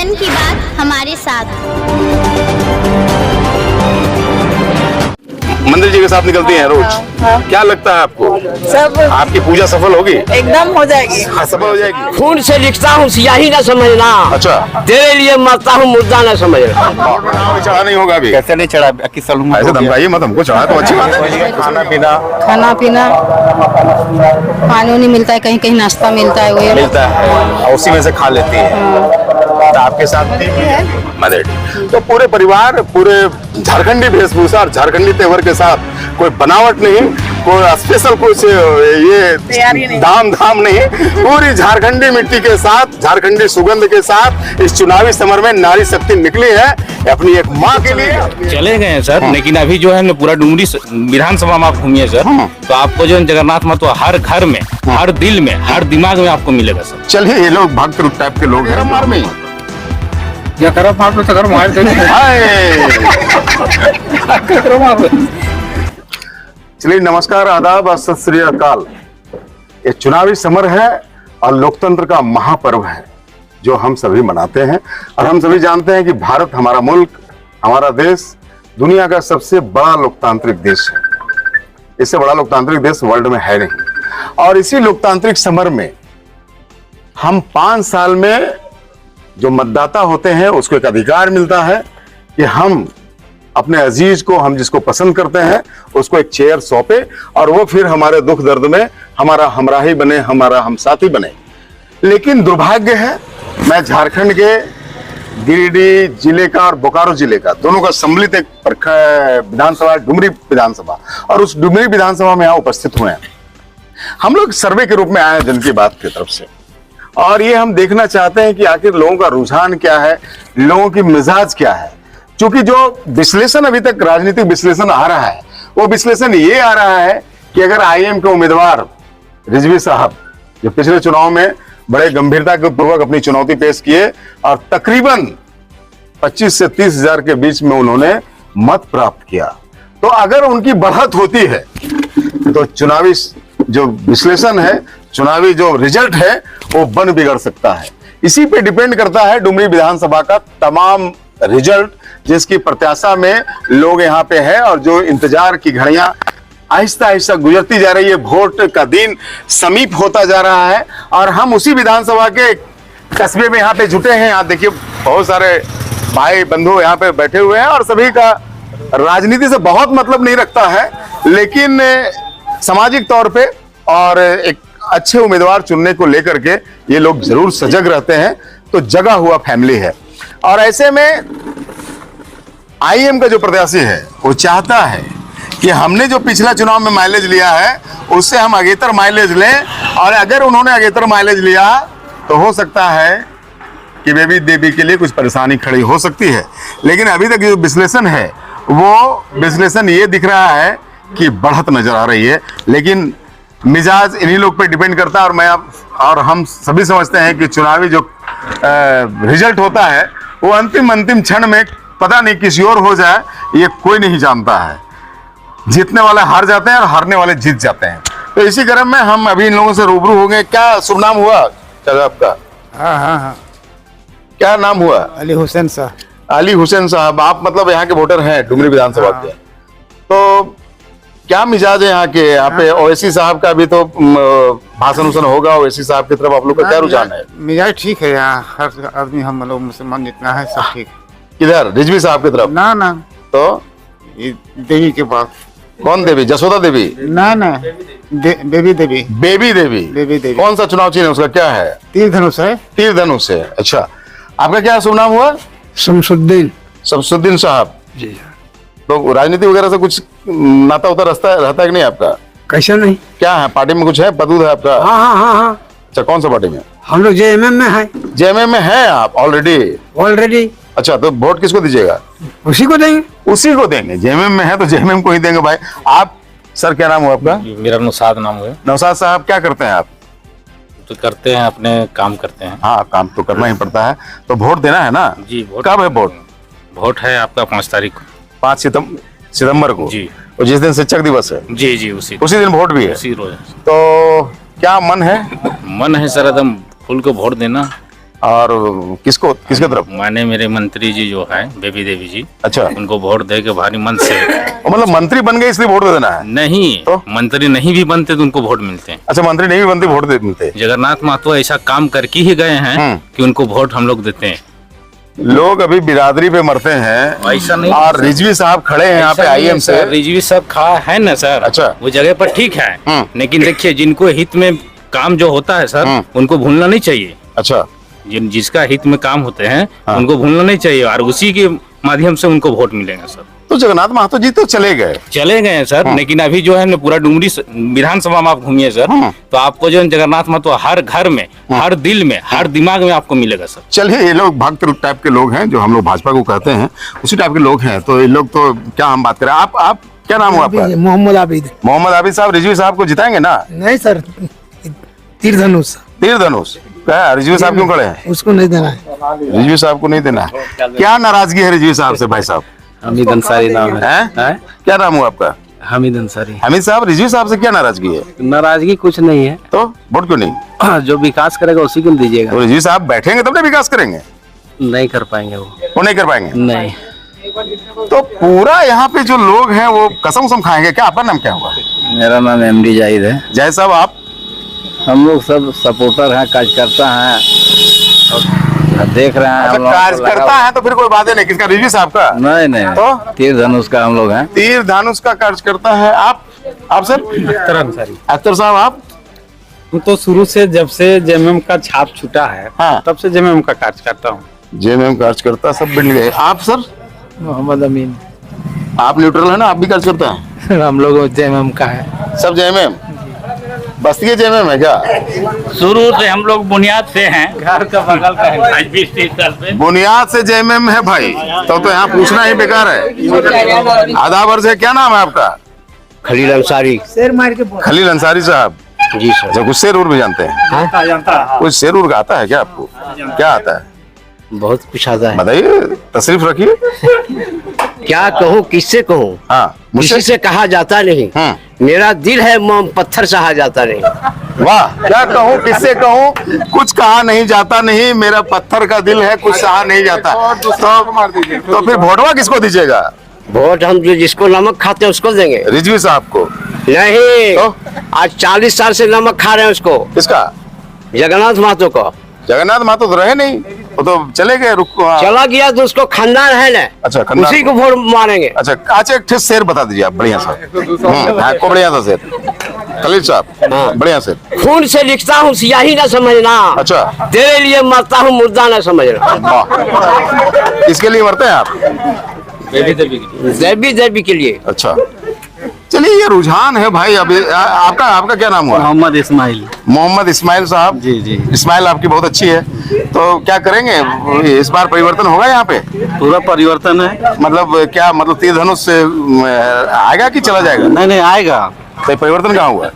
मन की बात हमारे साथ। मंदिर जी के साथ निकलती हैं रोज। क्या लगता है आपको, सब आपकी पूजा सफल होगी? एकदम हो जाएगी। हाँ, सफल हो जाएगी। खून से लिखता हूँ स्याही ना समझना, अच्छा, तेरे लिए मरता हूँ मुर्दा ना समझना। चढ़ा नहीं होगा अभी? कैसे नहीं चढ़ा? 21 साल ऐसे धमकाइए मत हमको, चढ़ा तो अच्छी बात है। खाना पीना पानी नहीं मिलता है, कहीं कहीं नाश्ता मिलता है, वही मिलता है और उसी में से खा लेती है। तो आपके साथ भी मदर टी। तो पूरे परिवार, पूरे झारखंडी वेशभूषा और झारखंडी तेवर के साथ, कोई बनावट नहीं, कोई स्पेशल कुछ ये दाम नहीं, पूरी झारखंडी मिट्टी के साथ, झारखंडी सुगंध के साथ इस चुनावी समर में नारी शक्ति निकली है अपनी एक माँ के लिए। चले गए हैं सर, लेकिन अभी जो है ना पूरा डुमरी विधानसभा में आप घूमिए सर, तो आपको जो है जगन्नाथ महतो हर घर में, हर दिल में, हर दिमाग में आपको मिलेगा सर। चलिए, ये लोग भक्त टाइप के लोग हैं। मार में क्या करो आप तो घर मार चलिए, नमस्कार, आदाब और सत श्री अकाल। ये चुनावी समर है और लोकतंत्र का महापर्व है जो हम सभी मनाते हैं। और हम सभी जानते हैं कि भारत, हमारा मुल्क, हमारा देश दुनिया का सबसे बड़ा लोकतांत्रिक देश है। इससे बड़ा लोकतांत्रिक देश वर्ल्ड में है नहीं। और इसी लोकतांत्रिक समर में हम 5 साल में जो मतदाता होते हैं उसको एक अधिकार मिलता है कि हम अपने अजीज को, हम जिसको पसंद करते हैं, उसको एक चेयर सौंपे और वो फिर हमारे दुख दर्द में हमारा हमराही बने, हमारा हमसाथी बने। लेकिन दुर्भाग्य है, मैं झारखंड के गिरिडीह जिले का और बोकारो जिले का दोनों का सम्मिलित एक विधानसभा, डुमरी विधानसभा, और उस डुमरी विधानसभा में यहाँ उपस्थित हुए हैं। हम लोग सर्वे के रूप में आए हैं जन की बात की तरफ से, और ये हम देखना चाहते हैं कि आखिर लोगों का रुझान क्या है, लोगों की मिजाज क्या है। क्योंकि जो विश्लेषण अभी तक राजनीतिक विश्लेषण आ रहा है, वो विश्लेषण ये आ रहा है कि अगर आईएम के उम्मीदवार रिजवी साहब, जो पिछले चुनाव में बड़े गंभीरता के पूर्वक अपनी चुनौती पेश किए और तकरीबन 25 से 30 हजार के बीच में उन्होंने मत प्राप्त किया, तो अगर उनकी बढ़त होती है तो चुनावी जो विश्लेषण है, चुनावी जो रिजल्ट है, वो बन बिगड़ सकता है। इसी पे डिपेंड करता है डुमरी विधानसभा का तमाम रिजल्ट, जिसकी प्रत्याशा में लोग यहाँ पे हैं और जो इंतजार की घड़ियां आहिस्ता आहिस्ता गुजरती जा रही है। वोट का दिन समीप होता जा रहा है और हम उसी विधानसभा के कस्बे में यहाँ पे जुटे हैं। यहाँ देखिए, बहुत सारे भाई बंधु यहाँ पे बैठे हुए हैं और सभी का राजनीति से बहुत मतलब नहीं रखता है, लेकिन सामाजिक तौर पे और एक अच्छे उम्मीदवार चुनने को लेकर के ये लोग जरूर सजग रहते हैं। तो जगा हुआ फैमिली है, और ऐसे में आईएम का जो प्रत्याशी है वो चाहता है कि हमने जो पिछला चुनाव में माइलेज लिया है उससे हम अगेतर माइलेज लें, और अगर उन्होंने अगेतर माइलेज लिया तो हो सकता है कि बेबी देवी के लिए कुछ परेशानी खड़ी हो सकती है। लेकिन अभी तक जो विश्लेषण है वो विश्लेषण ये दिख रहा है कि बढ़त नजर आ रही है, लेकिन मिजाज इन्हीं लोग पे डिपेंड करता है। और हम सभी समझते हैं कि चुनावी जो रिजल्ट होता है वो अंतिम क्षण में पता नहीं किसी और हो जाए, ये कोई नहीं जानता है। जीतने वाले हार जाते हैं और हारने वाले जीत जाते हैं। तो इसी क्रम में हम अभी इन लोगों से रूबरू हो गए। क्या शुभ नाम हुआ आपका? हाँ, क्या नाम हुआ? अली हुसैन साहब। अली हुसैन साहब, आप मतलब यहाँ के वोटर हैं डुमरी विधानसभा के। तो क्या मिजाज है यहाँ के? यहाँ पे ओवैसी साहब का भी तो भाषण उसन होगा, ओवैसी साहब की तरफ आप लोग का क्या रुझान है? मिजाज ठीक है यहाँ, हर आदमी, हम लोग मुसलमान जितना है सब ठीक है। किधर? रिजवी साहब की तरफ? ना तो ये देवी के पास। कौन देवी? जसोदा देवी? ना बेबी देवी। बेबी देवी। कौन सा चुनाव चिन्ह है उसका, क्या है? तीर धनुष है। तीर धनुष है। अच्छा, आपका क्या शुभ नाम हुआ? शमसुद्दीन साहब जी। तो राजनीति वगैरह से कुछ नाता उता रहता है कि नहीं आपका? कैसे नहीं, क्या है पार्टी में कुछ है, पद है आपका? हाँ। अच्छा, कौन सा पार्टी में? हम लोग जेएमएम में है। जेएमएम में है आप ऑलरेडी? अच्छा, तो वोट किसको दीजिएगा? उसी को देंगे। जेएमएम में है तो जेएमएम को ही देंगे भाई। आप सर, क्या नाम हुआ आपका? मेरा नौशाद नाम है। नौशाद साहब, क्या करते हैं आप? तो करते हैं, अपने काम करते हैं। हाँ, काम तो करना ही पड़ता है। तो वोट देना है ना जी। कब है वोट? वोट है आपका 5 तारीख को। 5 सितंबर को जी। और जिस दिन शिक्षक दिवस है जी, उसी दिन वोट भी है। उसी रोज। तो क्या मन है? मन है सर एकदम खुल को वोट देना। और किसको किसके तरफ? माने मेरे मंत्री जी जो है बेबी देवी जी, अच्छा, उनको वोट दे के भारी मन से। मतलब मंत्री बन गए इसलिए वोट दे देना है? नहीं तो? मंत्री नहीं भी बनते तो उनको वोट मिलते हैं। अच्छा, मंत्री नहीं भी बनते वोट दे मिलते? जगन्नाथ महतो ऐसा काम करके ही गए हैं कि उनको वोट हम लोग देते हैं। लोग अभी बिरादरी पे मरते हैं ऐसा नहीं और रिजवी साहब खड़े हैं यहाँ पे आईएम से। रिजवी सब खा है ना सर। अच्छा। वो जगह पर ठीक है, लेकिन देखिए जिनको हित में काम जो होता है सर, उनको भूलना नहीं चाहिए। अच्छा, जिसका हित में काम होते हैं उनको भूलना नहीं चाहिए, और उसी के माध्यम से उनको वोट मिलेगा सर। तो जगन्नाथ महतो जी तो चले गए हैं सर, लेकिन अभी जो है ना पूरा डुमरी विधानसभा में आप घूमिए सर, तो आपको जो जगन्नाथ महतो हर घर में, हर दिल में, हर दिमाग में आपको मिलेगा सर। चलिए, ये लोग भक्त टाइप के लोग हैं जो हम लोग भाजपा को कहते हैं, उसी टाइप के लोग हैं। तो ये लोग तो क्या हम बात करें। आप क्या नाम हुआ आपका? मोहम्मद आबिद। मोहम्मद आबिद साहब रिजवी साहब को जिताएंगे ना? नहीं सर, तीर धनुष। तीर धनुष क्या रिजवी साहब क्यों खड़े हैं? उसको नहीं देना है, रिजवी साहब को नहीं देना है। क्या नाराजगी है रिजवी साहब से भाई साहब? हमीद अंसारी नाम है। क्या नाम हुआ आपका? हमीद अंसारी। हमीद साहब, रिजवी साहब से क्या नाराजगी है? नाराजगी कुछ नहीं है, तो वोट क्यों नहीं? जो विकास करेगा उसी को दीजिएगा। तो रिजवी साहब बैठेंगे तब ना विकास करेंगे? नहीं कर पाएंगे वो नहीं कर पाएंगे? नहीं। तो पूरा यहाँ पे जो लोग हैं वो कसम खाएंगे क्या? आपका नाम क्या हुआ? मेरा नाम एमडी जाहिद है। जय साहब, आप? हम लोग सब सपोर्टर हैं, कार्यकर्ता हैं और देख रहे हैं। अच्छा, कार्यकर्ता है तो फिर कोई बात नहीं। किसका? रिजवी साहब का? नहीं तो तीर धनुष का हम लोग हैं। तीर धनुष का कार्यकर्ता है आप सर? अख्तर साहब, आप? तो शुरू से जब से जेएमएम का छाप छूटा है, हाँ, तब से जेएमएम का कार्यकर्ता हूँ। जेएमएम कार्यकर्ता सब बन गए। आप सर? मोहम्मद अमीन। आप न्यूट्रल है ना? आप भी कार्यकर्ता हैं? हम लोग जेएमएम का है। सब जेएमएम? बस्ती के जेएमएम है क्या? शुरू से हम लोग बुनियाद से हैं, घर का बगल का है। 20-30 साल से बुनियाद से जेएमएम है भाई, तो यहाँ पूछना ही बेकार है। आधा वर्ष है। क्या नाम है आपका? खलील अंसारी। खलील अंसारी साहब जी सर। जो कुछ शेर उर भी जानते हैं? कुछ शेर उर आता है क्या आपको? क्या आता है? बहुत कुछ आता है। बताइए, तशरीफ रखिए। क्या कहूँ, किससे कहूँ? हाँ, किसी से कहा जाता नहीं। मेरा दिल है पत्थर सहा जाता नहीं। वाह, क्या कहूँ, किससे कहूँ, कुछ कहा नहीं जाता नहीं, मेरा पत्थर का दिल है, कुछ कहा नहीं जाता। तो फिर वोटवा किसको दीजिएगा? वोट हम जो जिसको नमक खाते हैं उसको देंगे। रिजवी साहब को नहीं, तो? आज 40 साल से नमक खा रहे हैं उसको। किसका? जगन्नाथ महतो को। जगन्नाथ महतो तो रहे नहीं, वो तो चले गए। चला गया तो उसको खानदान है ना। अच्छा, खानदान। उसी को वोट मारेंगे। अच्छा, एक शेर बता दीजिए आप, बढ़िया सा। को बढ़िया सा शेर। खलील साहब, बढ़िया शेर। खून से लिखता हूँ सियाही ना समझना। अच्छा। तेरे लिए मरता हूँ मुर्दा ना समझना। इसके लिए मरते हैं आप? देवी के लिए। अच्छा, चलिए, ये रुझान है भाई। अभी आपका क्या नाम हुआ? मोहम्मद इस्माइल। मोहम्मद इस्माइल साहब। जी जी। इस्माइल आपकी बहुत अच्छी है। तो क्या करेंगे इस बार? परिवर्तन होगा यहाँ पे? पूरा परिवर्तन है। मतलब क्या? मतलब तीर धनुष से आएगा कि चला जाएगा? नहीं आएगा। तो परिवर्तन कहाँ हुआ?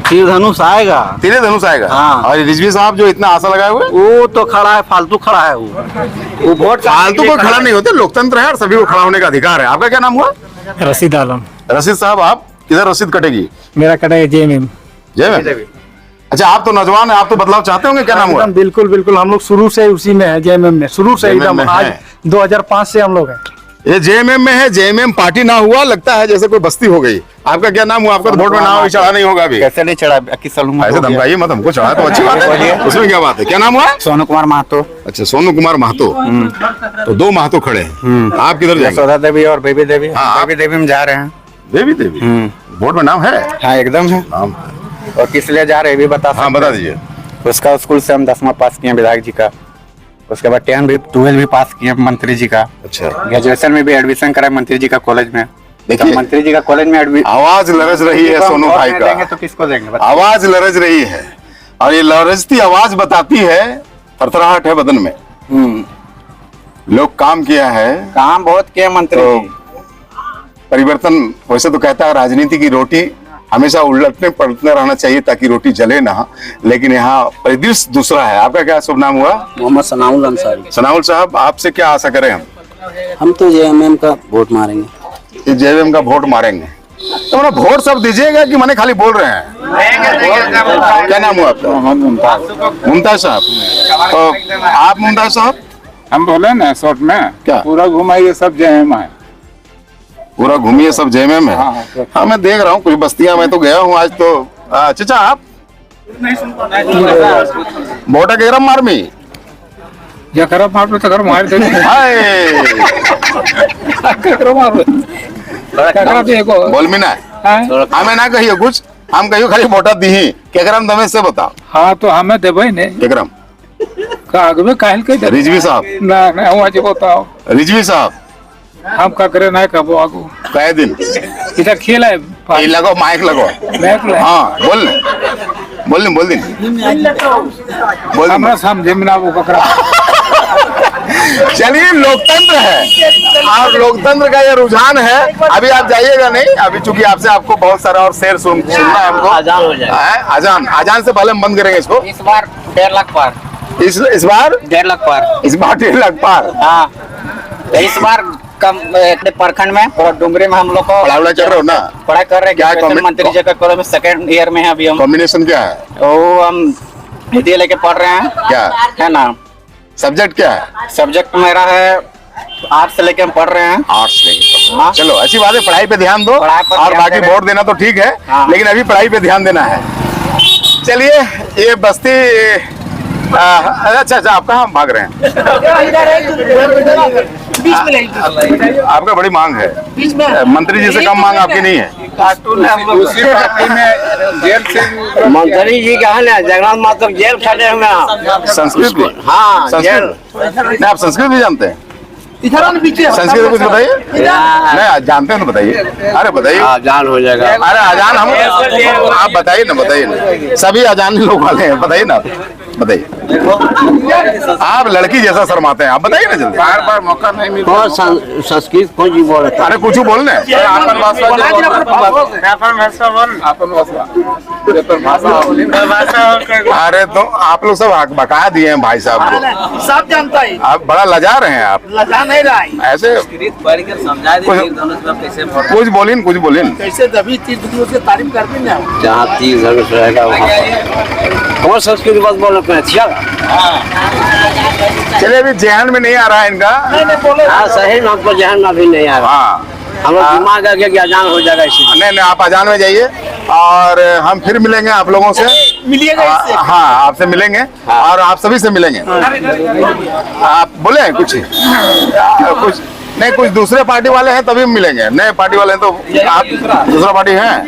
तीर धनुष आएगा। तीर धनुष आएगा। हाँ। और रिजवी साहब जो इतना आशा लगाए हुए, वो तो खड़ा है, फालतू खड़ा है। वो वोट फालतू को खड़ा नहीं होते। लोकतंत्र है और सभी को खड़ा होने का अधिकार है। आपका क्या नाम हुआ? रशीद आलम। रशीद साहब, आप किधर रसीद कटेगी? मेरा कटेगा जेएमएम। जेएमएम? अच्छा, आप तो नौजवान हैं, आप तो बदलाव चाहते होंगे। क्या नाम हुआ? बिल्कुल बिल्कुल, हम लोग शुरू से उसी में है, जेएमएम में शुरू से एकदम। आज 2005 से हम लोग हैं। ये जेएमएम में है। जेएमएम पार्टी ना हुआ, लगता है जैसे कोई बस्ती हो गई। आपका क्या नाम हुआ? आपका तो वोट में नाम चढ़ा नहीं होगा अभी। कैसे नहीं चढ़ा? ऐसे धमकाइए मत हमको। चढ़ा तो अच्छी बात है, उसमें क्या बात है? क्या नाम हुआ? सोनू कुमार महतो। अच्छा, सोनू कुमार महतो। तो 2 महतो खड़े हैं। आप किधर जाएंगे? यशोदा देवी और बेबी देवी। हाँ, बेबी देवी में जा रहे हैं। बेबी देवी वोट में नाम है? हाँ, एकदम है। नाम और किस लिए जा रहे हैं भी बता सकते? हाँ, बता दीजिए। उसका स्कूल से हम 10वां पास किए विधायक जी का। उसके बाद 12 भी पास किए मंत्री जी का। अच्छा, ग्रेजुएशन में भी एडमिशन कराए मंत्री जी का कॉलेज में। देखिए, मंत्री जी का कॉलेज में आवाज लरज रही है सोनू भाई का। देंगे तो किसको देंगे? आवाज लरज रही है, और ये लरजती आवाज बताती है थरथराहट है बदन में। लोग काम किया है, काम बहुत किया मंत्री तो जी। परिवर्तन वैसे तो कहता है राजनीति की रोटी हमेशा उलटने पलटने रहना चाहिए ताकि रोटी जले ना, लेकिन यहाँ परिदृश्य दूसरा है। आपका क्या शुभ नाम हुआ? मोहम्मद सनाउल अंसारी। सनाउल साहब, आपसे क्या आशा करें हम? हम तो जेएमएम का वोट मारेंगे। जेएमएम का वोट मारेंगे। तो मतलब वोट सब दीजिएगा कि मैंने खाली बोल रहे हैं? क्या नाम हुआ आपका? मुमताज साहब। तो आप मुमताज साहब हम बोले ना शॉर्ट में क्या? पूरा घुमाइए सब जेएम है। पूरा घूमिए सब जेएमएम है। हाँ मैं देख रहा हूँ कुछ बस्तियां, मैं तो गया हूँ आज तो। चाचा आप वोटा केरम मारमी या करो मार पे तो करो मार दे। हाय करो मार करो देखो बोल मी ना हमें ना कहिए कुछ, हम कहियो खाली वोटा दी ही केकरम दमे से बताओ। हाँ तो हमें देबे ने केकरम कागवे काहे के दे रिजवी साहब ना हुआ जी बताओ रिजवी साहब हम का करे ना कबो आगू कई दिन इधर खेल है ये लगो माइक लगो। बैक ले हाँ बोल दिन बोल हमरा समझे में ना वो ककरा। चलिए लोकतंत्र है और लोकतंत्र का ये रुझान है। अभी आप जाइएगा नहीं, अभी चूंकि आपको बहुत सारा और शेर सुनना है हमको। आजान हो जाएगा। अजान से पहले हम बंद करेंगे इसको। इस बार 1.5 लाख पार। इस बार 1.5 लाख पार। इस बार 1.5 लाख पार। हाँ इस बार कम प्रखंड में और डुमरी में हम लोग को पढ़ाई चल रहे हो ना? पढ़ाई कर रहे क्या हैं। मंत्री जी का कॉलेज में 2nd ईयर में है अभी हम। कॉम्बिनेशन क्या है? वो हम हिंदी लेके पढ़ रहे हैं। क्या है ना? सब्जेक्ट क्या है? सब्जेक्ट मेरा है आर्ट्स से लेके हम पढ़ रहे हैं। आर्ट्स लेके। हाँ। चलो अच्छी बात है, पढ़ाई पे ध्यान दो पढ़ाई पर और ध्यान बाकी दे रहे हैं। वोट देना तो ठीक है। हाँ। लेकिन अभी पढ़ाई पे ध्यान देना है। चलिए ये बस्ती अच्छा आप कहाँ भाग रहे हैं? आपका बड़ी मांग है, मंत्री जी से कम मांग आपकी नहीं है। दूसरी पार्टी में जेल से मंत्री जी का है ना जगन्नाथ माता जेल खड़े हुए हैं। संस्कृत भी? हाँ संस्कृत नहीं, आप संस्कृत भी जानते हैं? संस्कृत कुछ बताइए। नहीं जानते हैं तो बताइए। अरे बताइए। आजान हो जाएगा। अरे अजान हम आप बताइए ना, बताइए ना, सभी अजान लोग वाले हैं, बताइए ना, बताइए। आप लड़की जैसा शर्माते हैं, आप बताइए ना जल्दी। बार बार मौका नहीं मिलता। संस्कृत कौन जी बोल रहा अरे कुछ बोलने। आपन भाषा अरे तो आप लोग सब बका दिए हैं भाई साहब को, सब जानता है, आप बड़ा लजा रहे हैं। आप लगा नहीं रहा है। ऐसे कुछ बोलिन कैसे तभी तीर्थ की तारीफ करते ना। जहाँ 30 धनुष रहेगा वहाँ कौन संस्कृत बस बोल रहे हैं। चलिए अभी जहन में नहीं आ रहा है इनका। हाँ सही में हमको जहन में अभी नहीं आ रहा। हाँ हम लोग दिमाग आ गया कि अजान हो जाएगा इसलिए। नहीं आप अजान में जाइए और हम फिर मिलेंगे आप लोगों से। मिलिएगा इससे। हाँ आपसे मिलेंगे और आप सभी से मिलेंगे। आप बोले कुछ नहीं, कुछ दूसरे पार्टी वाले हैं तभी मिलेंगे। नए पार्टी वाले हैं तो आप दूसरा पार्टी हैं।